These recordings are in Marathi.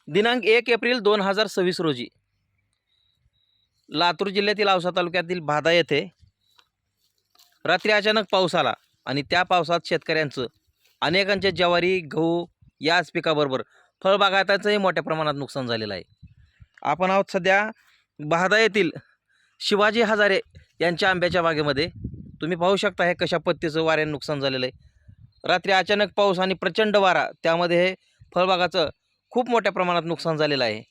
दिनांक 1 एप्रिल 2026 रोजी लातूर जिल्ह्यातील औसा तालुक्यातील भादा येथे रात्री अचानक पाऊस आला आणि त्या पावसात शेतकऱ्यांचं अनेकांच्या ज्वारी, गहू याच पिकाबरोबर फळबागायताचंही मोठ्या प्रमाणात नुकसान झालेलं आहे. आपण आहोत सध्या भादा येथील शिवाजी हजारे यांच्या आंब्याच्या बागेमध्ये. तुम्ही पाहू शकता हे कशा पद्धतीचं वाऱ्याने नुकसान झालेलं आहे. रात्री अचानक पाऊस आणि प्रचंड वारा, त्यामध्ये हे फळबागाचं खूप मोठ्या प्रमाणात नुकसान झालेलं आहे.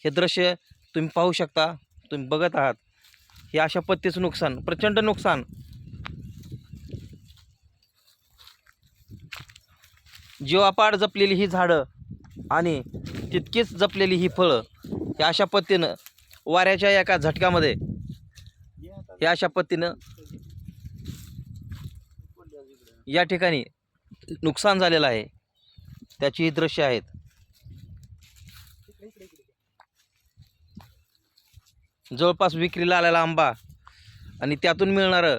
हे दृश्य तुम्ही पाहू शकता, तुम्ही बघत आहात. हे अशा पद्धतीचं नुकसान, प्रचंड नुकसान. जीवापाड जपलेली ही झाडं आणि तितकीच जपलेली ही फळं हे अशा पद्धतीनं वाऱ्याच्या एका झटक्यामध्ये हे अशा पद्धतीनं या ठिकाणी नुकसान झालेलं आहे. त्याची ही दृश्य आहेत. जवळपास विक्रीला आलेला आंबा आणि त्यातून मिळणारं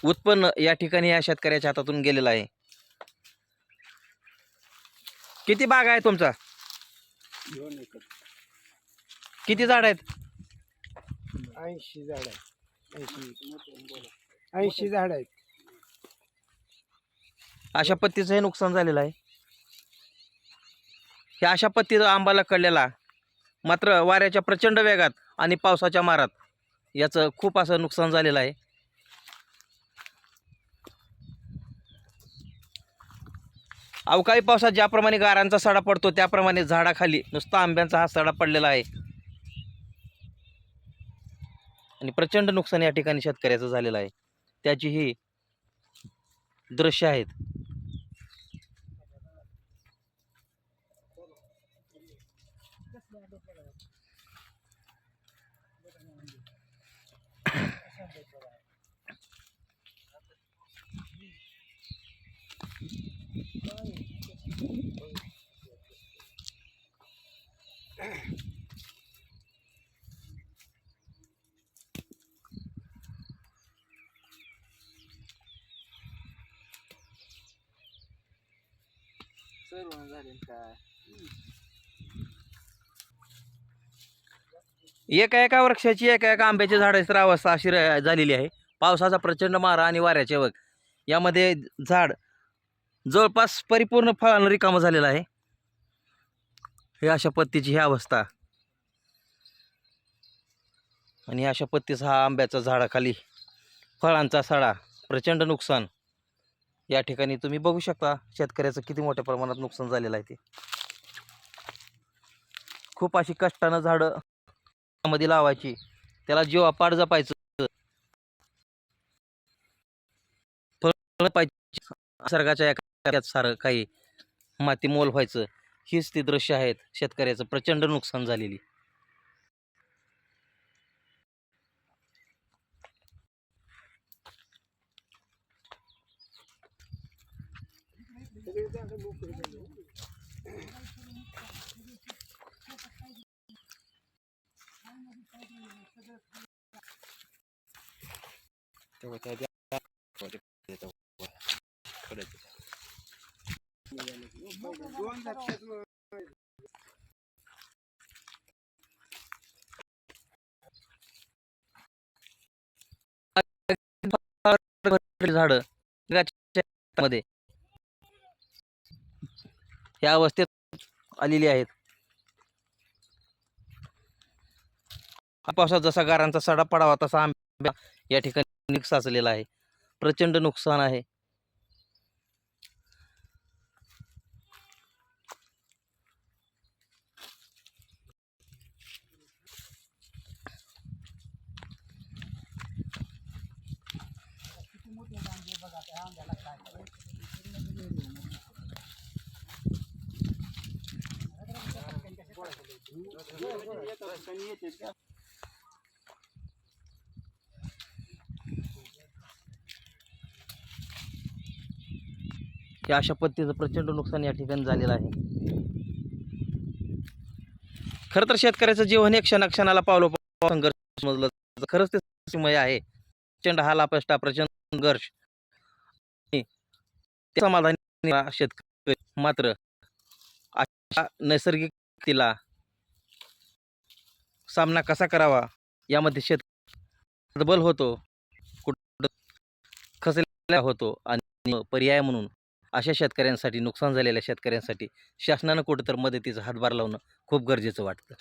उत्पन्न या ठिकाणी या शेतकऱ्याच्या हातातून गेलेलं आहे. किती बाग आहे तुमचा? 2 एकर. किती झाड आहेत? 80 झाड आहेत. 80 झाड आहेत. अशा पद्धतीचं हे नुकसान झालेलं आहे. हे अशा पद्धतीचं आंबाला कळलेला, मात्र वाऱ्याच्या प्रचंड वेगात आणि पावसाच्या मारात याचं खूप असं नुकसान झालेलं आहे. अवकाळी पावसात ज्याप्रमाणे गारांचा सडा पडतो त्याप्रमाणे झाडाखाली नुसता आंब्यांचा हा सडा पडलेला आहे आणि प्रचंड नुकसान या ठिकाणी शेतकऱ्याचं झालेलं आहे. त्याची ही दृश्य आहेत. एका एका वृक्षाची, एका एका आंब्याची झाडाची तर अवस्था अशी झालेली आहे. पावसाचा प्रचंड मारा आणि वाऱ्याचे वग यामध्ये झाड जवळपास परिपूर्ण फळानं रिकामं झालेलं आहे. हे अशा पद्धतीची ही अवस्था आणि अशा पद्धतीचा हा आंब्याचा झाडाखाली फळांचा सडा, प्रचंड नुकसान या ठिकाणी तुम्ही बघू शकता. शेतकऱ्याचं किती मोठ्या प्रमाणात नुकसान झालेलं आहे. ते खूप अशी कष्टानं झाडं मध्ये लावायची, त्याला जीवापाड जपायचं, फळ पाहिजे, निसर्गाच्या एका सारं काही माती मोल व्हायचं. हीच ती दृश्य आहेत. शेतकऱ्याचं प्रचंड नुकसान झालेली. झाडं मध्ये या अवस्थेत आलेली आहेत. पावसात जसा गारांचा सडा पडावा तसा आंबा या ठिकाणी साचलेला आहे. प्रचंड नुकसान आहे. हे अशा पद्धतीचं प्रचंड नुकसान या ठिकाणी झालेलं आहे. खरं तर शेतकऱ्याचं जीवन हे क्षणाक्षणाला पावलं संघर्ष समजलं जातं. खरंच ते संघर्षमय आहे. प्रचंड हालापेष्टा, प्रचंड संघर्ष, समाधानी शेतकरी मात्र नैसर्गिक आपत्तीला सामना कसा करावा यामध्ये शेतकरी बल होतो, कुठं खचलेला होतो आणि पर्याय म्हणून अशा शेतकऱ्यांसाठी, नुकसान झालेल्या शेतकऱ्यांसाठी शासनानं कुठं तर मदतीचा हातभार लावणं खूप गरजेचं वाटतं.